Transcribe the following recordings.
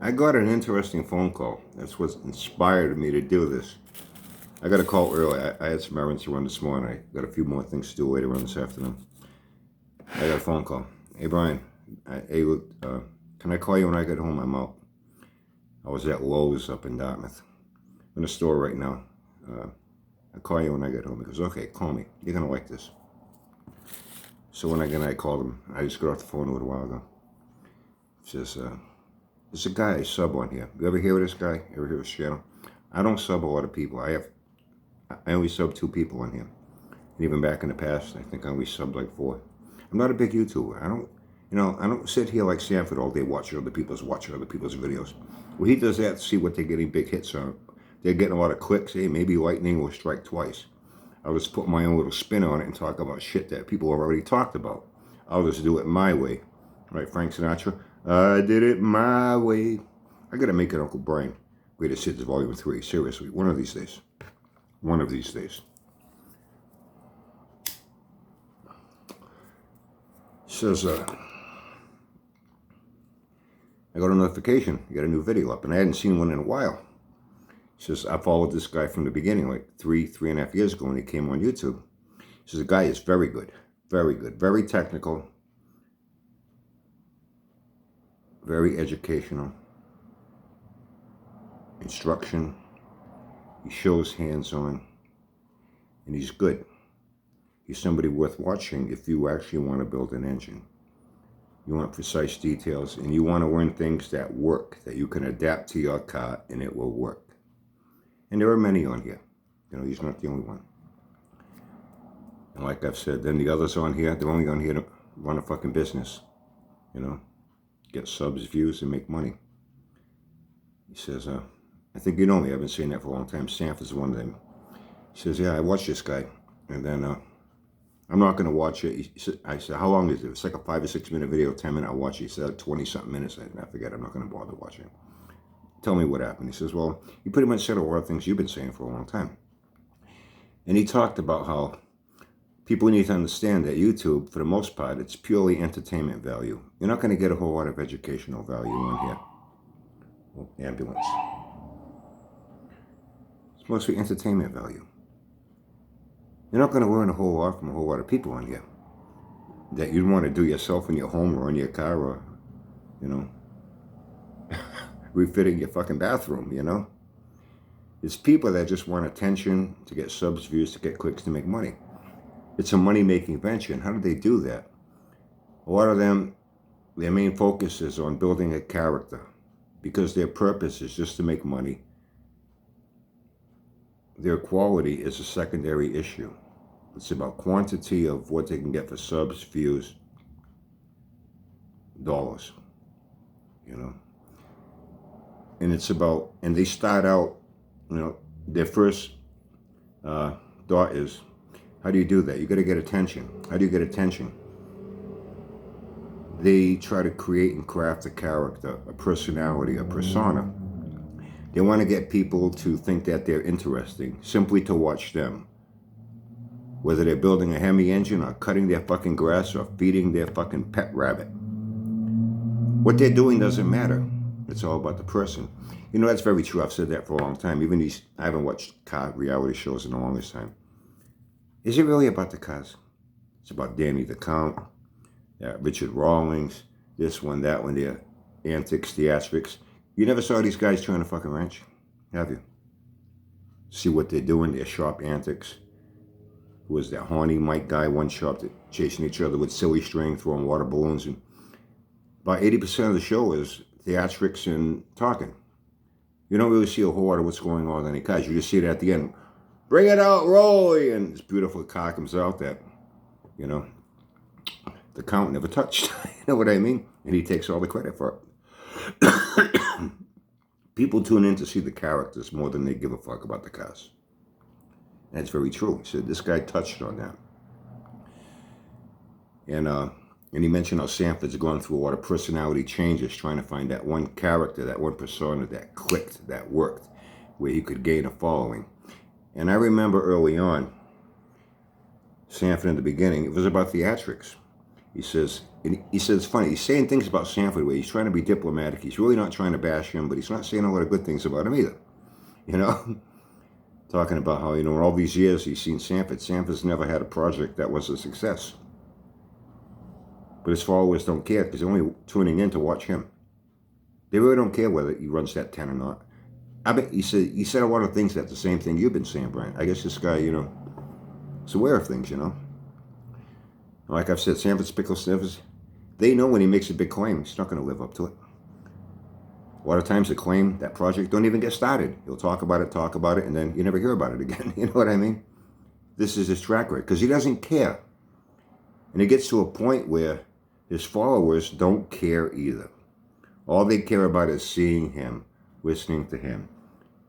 I got an interesting phone call. That's what inspired me to do this. I got a call early. I had some errands to run this morning. I got a few more things to do later on this afternoon. I got a phone call. Hey, Brian. Can I call you when I get home? I'm out. I was at Lowe's up in Dartmouth. I'm in the store right now. I'll call you when I get home. He goes, okay, call me. You're going to like this. So when I called him, I just got off the phone a little while ago. He says, there's a guy I sub on here. You ever hear of this guy? Ever hear of his channel? I don't sub a lot of people. I only sub 2 people on here. And even back in the past, I think I only subbed like 4. I'm not a big YouTuber. I don't sit here like Sanford all day watching other people's videos. Well, he does that to see what they're getting big hits on. They're getting a lot of clicks. Hey, maybe lightning will strike twice. I'll just put my own little spin on it and talk about shit that people have already talked about. I'll just do it my way. Right, Frank Sinatra? I did it my way. I gotta make it Uncle Brian. Greatest Hits Volume 3. Seriously, one of these days. One of these days. Says, I got a notification. You got a new video up, and I hadn't seen one in a while. He says, I followed this guy from the beginning, like 3.5 years ago when he came on YouTube. He says, the guy is very good, very technical, very educational, instruction. He shows hands-on, and he's good. He's somebody worth watching if you actually want to build an engine. You want precise details, and you want to learn things that work, that you can adapt to your car, and it will work. And there are many on here. He's not the only one. And like I've said, then the others on here, they're only on here to run a fucking business. Get subs, views, and make money. He says, I think you know me. I've been saying that for a long time. Sanf is one of them. He says, yeah, I watched this guy. And then I'm not going to watch it. I said, how long is it? It's like a 5 or 6 minute video, 10 minute. I'll watch it. He said 20-something minutes. I forget. I'm not going to bother watching it. Tell me what happened. He says, well, you pretty much said a lot of things you've been saying for a long time. And he talked about how people need to understand that YouTube, for the most part, it's purely entertainment value. You're not going to get a whole lot of educational value on here. Oh, ambulance. It's mostly entertainment value. You're not going to learn a whole lot from a whole lot of people on here that you'd want to do yourself in your home or in your car or, refitting your fucking bathroom, It's people that just want attention, to get subs, views, to get clicks, to make money. It's a money-making venture. And how do they do that? A lot of them, their main focus is on building a character because their purpose is just to make money. Their quality is a secondary issue. It's about quantity of what they can get for subs, views, dollars, And it's about, and they start out, their first thought is, how do you do that? You got to get attention. How do you get attention? They try to create and craft a character, a personality, a persona. They want to get people to think that they're interesting, simply to watch them. Whether they're building a Hemi engine or cutting their fucking grass or feeding their fucking pet rabbit. What they're doing doesn't matter. It's all about the person. That's very true. I've said that for a long time. I haven't watched car reality shows in the longest time. Is it really about the cars? It's about Danny the Count, Richard Rawlings, this one, that one, their antics, theatrics. You never saw these guys trying to fucking ranch, have you? See what they're doing, their sharp antics. Who was that horny Mike guy, one sharp, chasing each other with silly string, throwing water balloons. And about 80% of the show is theatrics and talking. You don't really see a whole lot of what's going on in any cars. You just see it at the end. Bring it out, Rolly! And this beautiful car comes out that, the Count never touched. You know what I mean? And he takes all the credit for it. People tune in to see the characters more than they give a fuck about the cars. That's very true. He said this guy touched on that. And he mentioned how Sanford's gone through a lot of personality changes trying to find that one character, that one persona that clicked, that worked, where he could gain a following. And I remember early on, Sanford in the beginning, it was about theatrics. He says, And he said it's funny. He's saying things about Sanford where he's trying to be diplomatic. He's really not trying to bash him, but he's not saying a lot of good things about him either. You know, talking about how, you know, in all these years he's seen Sanford. Sanford's never had a project that was a success. But his followers don't care because they're only tuning in to watch him. They really don't care whether he runs that 10 or not. I bet he said a lot of things that's the same thing you've been saying, Brian. I guess this guy, you know, is aware of things, you know. Like I've said, Sanford's pickle sniffers, they know when he makes a big claim, he's not going to live up to it. A lot of times the claim, that project don't even get started. He'll talk about it, and then you never hear about it again. You know what I mean? This is his track record because he doesn't care. And it gets to a point where his followers don't care either. All they care about is seeing him, listening to him,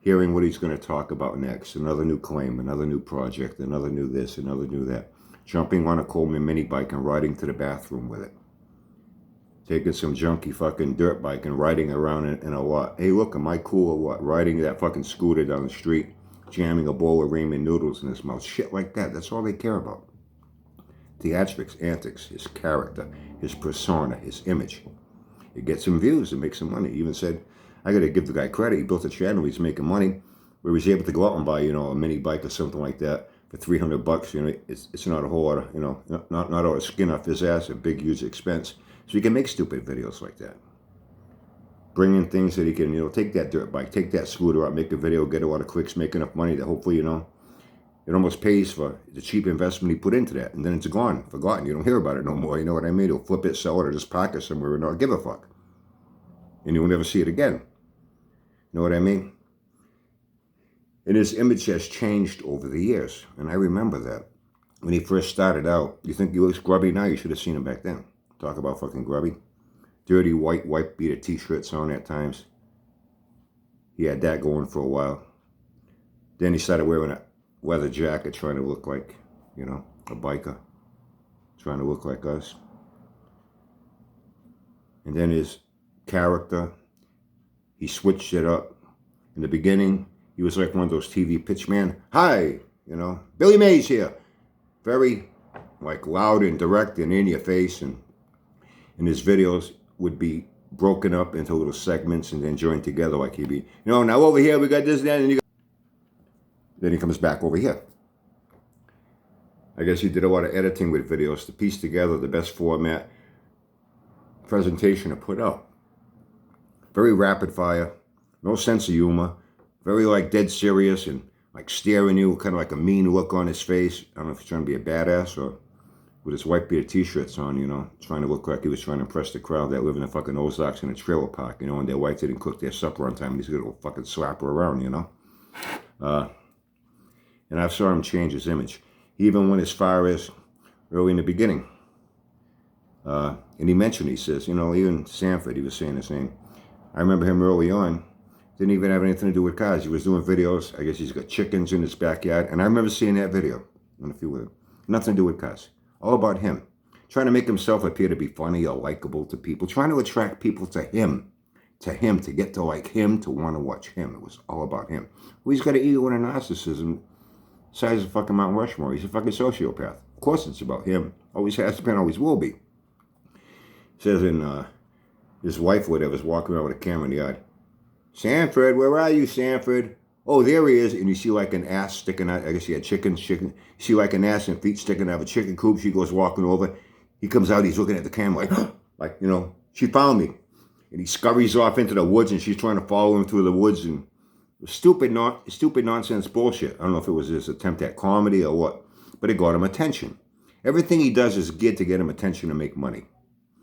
hearing what he's going to talk about next. Another new claim, another new project, another new this, another new that. Jumping on a Coleman mini bike and riding to the bathroom with it. Taking some junky fucking dirt bike and riding around in a lot. Hey, look, am I cool or what? Riding that fucking scooter down the street, jamming a bowl of ramen noodles in his mouth. Shit like that. That's all they care about. Theatrics, antics, his character, his persona, his image. It gets him views, it makes him money. He even said, I gotta give the guy credit. He built a channel, he's making money, where he's able to go out and buy, you know, a mini bike or something like that for $300. You know, it's not a whole lot of, you know, not all the skin off his ass, a big, huge expense. So he can make stupid videos like that. Bring in things that he can, you know, take that dirt bike, take that scooter out, make a video, get a lot of clicks, make enough money that hopefully, you know, it almost pays for the cheap investment he put into that. And then it's gone, forgotten. You don't hear about it no more. You know what I mean? He'll flip it, sell it, or just park it somewhere and not give a fuck. And you'll never see it again. You know what I mean? And his image has changed over the years. And I remember that. When he first started out, you think he looks grubby now? You should have seen him back then. Talk about fucking grubby. Dirty white beater t-shirts on at times. He had that going for a while. Then he started wearing a leather jacket, trying to look like, you know, a biker. Trying to look like us. And then his character, he switched it up. In the beginning, he was like one of those TV pitchman. Hi, you know, Billy Mays here. Very, like, loud and direct and in your face. And his videos would be broken up into little segments and then joined together, like he'd be, you know, now over here we got this, that, and then he comes back over here. I guess he did a lot of editing with videos to piece together the best format presentation to put out. Very rapid fire, no sense of humor, very like dead serious and like staring you, kind of like a mean look on his face. I don't know if he's trying to be a badass or with his white beater t-shirts on, you know, trying to look like he was trying to impress the crowd that live in the fucking Ozarks in a trailer park, you know, and their wife didn't cook their supper on time and he's gonna go fucking slap her around, you know. And I saw him change his image. He even went as far as early in the beginning. And he mentioned, he says, you know, even Sanford, he was saying his name. I remember him early on, didn't even have anything to do with cars. He was doing videos. I guess he's got chickens in his backyard. And I remember seeing that video on a few of them. Nothing to do with cars. All about him. Trying to make himself appear to be funny or likable to people. Trying to attract people to him, to get to like him, to want to watch him. It was all about him. Well, he's got an ego and a narcissism size of fucking Mount Rushmore. He's a fucking sociopath. Of course it's about him. Always has been, always will be. Says in his wife or whatever is walking around with a camera in the yard. Sanford, where are you, Sanford? Oh, there he is. And you see like an ass sticking out. I guess he had chickens. You see like an ass and feet sticking out of a chicken coop. She goes walking over. He comes out. He's looking at the camera like, you know, she found me. And he scurries off into the woods and she's trying to follow him through the woods. And stupid nonsense bullshit. I don't know if it was his attempt at comedy or what. But it got him attention. Everything he does is geared to get him attention and make money.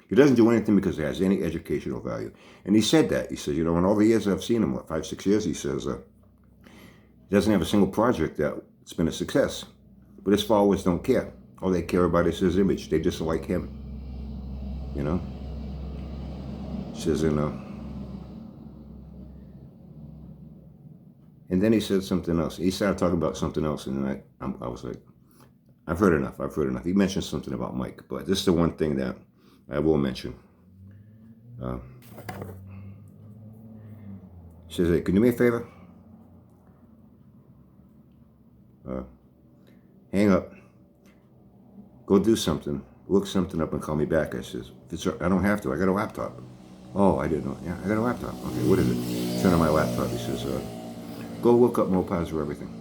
He doesn't do anything because it has any educational value. And he said that. He says, you know, in all the years I've seen him, what, 5-6 years, he says, he doesn't have a single project that's been a success. But his followers don't care. All they care about is his image. They just like him. You know? He says, you know. And then he said something else. He started talking about something else. And then I was like, I've heard enough. He mentioned something about Mike. But this is the one thing that I will mention. She says, hey, can you do me a favor? Hang up. Go do something look something up and call me back. I says, I don't have to. I got a laptop. Oh, I didn't know. Yeah, I got a laptop. Okay, what is it? Turn on my laptop. He says, go look up Mopaz or everything.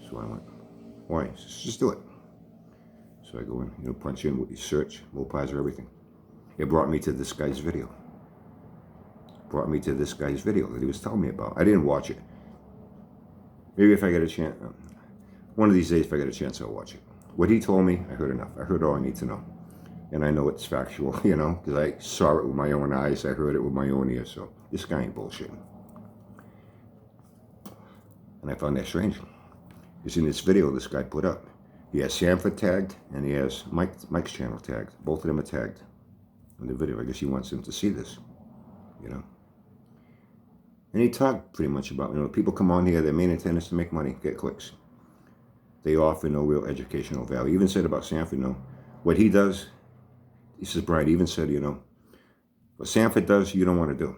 So I went, why? He says, just do it. So I go in, punch in what you search, Mopaz or everything. It brought me to this guy's video. Brought me to this guy's video that he was telling me about. I didn't watch it. Maybe if I get a chance, one of these days if I get a chance, I'll watch it. What he told me, I heard enough. I heard all I need to know. And I know it's factual, because I saw it with my own eyes. I heard it with my own ears. So this guy ain't bullshitting. And I found that strange. Because in this video this guy put up, he has Sanford tagged and he has Mike's channel tagged. Both of them are tagged in the video. I guess he wants them to see this, And he talked pretty much about, people come on here, their main intent is to make money, get clicks. They offer no real educational value. He even said about Sanford, what he does, he says, Brian even said, what Sanford does, you don't want to do.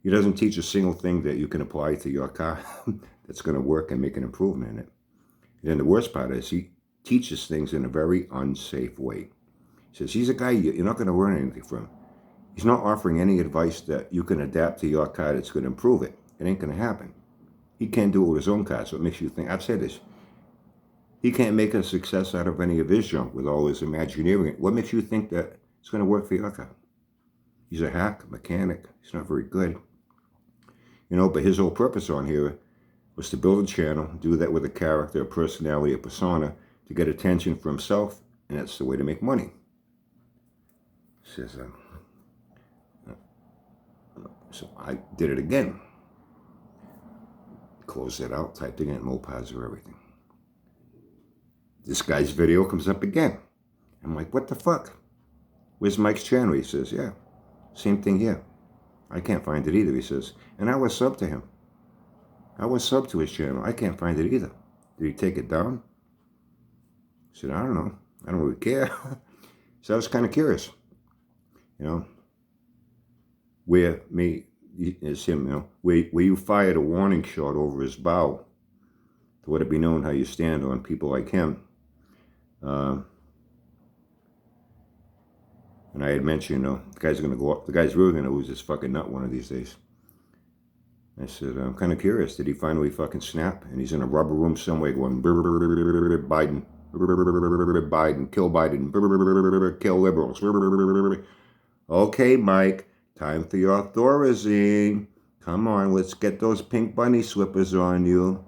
He doesn't teach a single thing that you can apply to your car that's going to work and make an improvement in it. And then the worst part is he teaches things in a very unsafe way. He says, he's a guy you're not going to learn anything from. He's not offering any advice that you can adapt to your car that's going to improve it. It ain't going to happen. He can't do it with his own car, so it makes you think. I've said this. He can't make a success out of any of his junk with all his imagineering. What makes you think that it's going to work for your car? He's a hack, mechanic. He's not very good. But his whole purpose on here was to build a channel, do that with a character, a personality, a persona, to get attention for himself, and that's the way to make money. He says, so I did it again. Closed it out, typed in Mopaz or everything. This guy's video comes up again. I'm like, what the fuck? Where's Mike's channel? He says, yeah, same thing here. I can't find it either, he says. And I was sub to him. I was sub to his channel. I can't find it either. Did he take it down? I said, I don't know. I don't really care. So I was kind of curious. Where it's him, where you fired a warning shot over his bow, to let it be known how you stand on people like him. And I had mentioned, the guy's going to go up. The guy's really going to lose his fucking nut one of these days. I said, I'm kind of curious. Did he finally fucking snap? And he's in a rubber room somewhere going, Biden, Biden, kill Biden, kill liberals. Okay, Mike, time for your Thorazine. Come on, let's get those pink bunny slippers on you.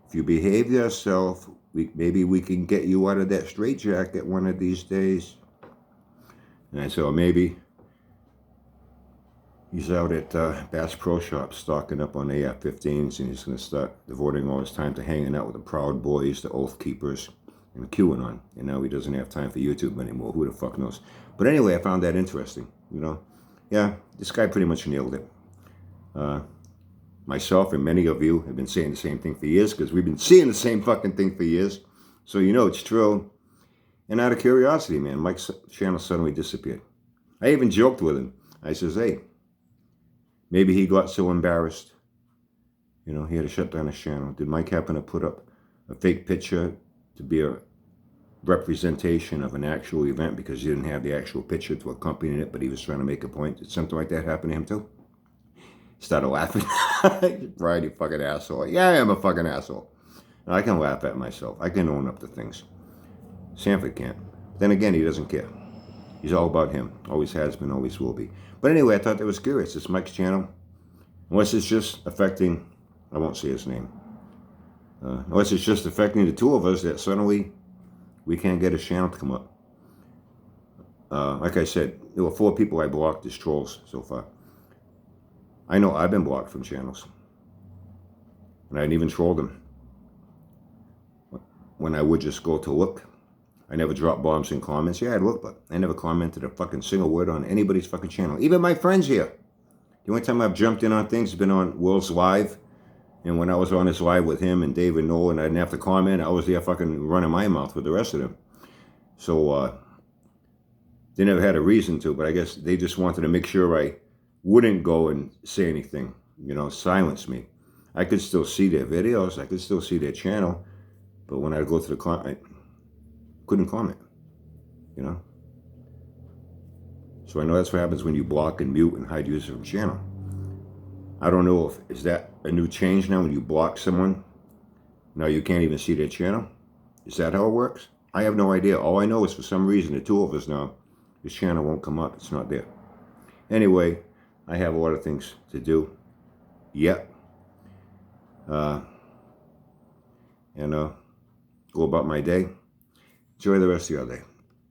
If you behave yourself, maybe we can get you out of that straitjacket one of these days. And I said, well, maybe he's out at Bass Pro Shop stocking up on AR-15s, and he's going to start devoting all his time to hanging out with the Proud Boys, the Oath Keepers, and QAnon. And now he doesn't have time for YouTube anymore. Who the fuck knows? But anyway, I found that interesting, Yeah, this guy pretty much nailed it. Myself and many of you have been saying the same thing for years, because we've been seeing the same fucking thing for years. So it's true. And out of curiosity, man, Mike's channel suddenly disappeared. I even joked with him. I says, hey, maybe he got so embarrassed, he had to shut down his channel. Did Mike happen to put up a fake picture to be a representation of an actual event because he didn't have the actual picture to accompany it, but he was trying to make a point? Did something like that happen to him too? He started laughing. Brian, you fucking asshole. Yeah, I am a fucking asshole. And I can laugh at myself. I can own up to things. Sanford can't. Then again, he doesn't care. He's all about him. Always has been, always will be. But anyway, I thought that was curious. It's Mike's channel. Unless it's just affecting, I won't say his name. Unless it's just affecting the two of us that suddenly we can't get his channel to come up. Like I said, there were 4 people I blocked as trolls so far. I know I've been blocked from channels. And I didn't even troll them. When I would just go to look, I never dropped bombs in comments. Yeah, I'd look, but I never commented a fucking single word on anybody's fucking channel. Even my friends here. The only time I've jumped in on things has been on Will's live. And when I was on his live with him and David Nolan, I didn't have to comment. I was there fucking running my mouth with the rest of them. So, they never had a reason to, but I guess they just wanted to make sure I wouldn't go and say anything, silence me. I could still see their videos. I could still see their channel. But when I go to the comment, I couldn't comment. you know. So I know that's what happens when you block and mute and hide users from channel. I don't know if, is that a new change now when you block someone? Now you can't even see their channel? Is that how it works? I have no idea. All I know is for some reason, the two of us now, this channel won't come up. It's not there. Anyway, I have a lot of things to do yet. And go about my day. Enjoy the rest of your day.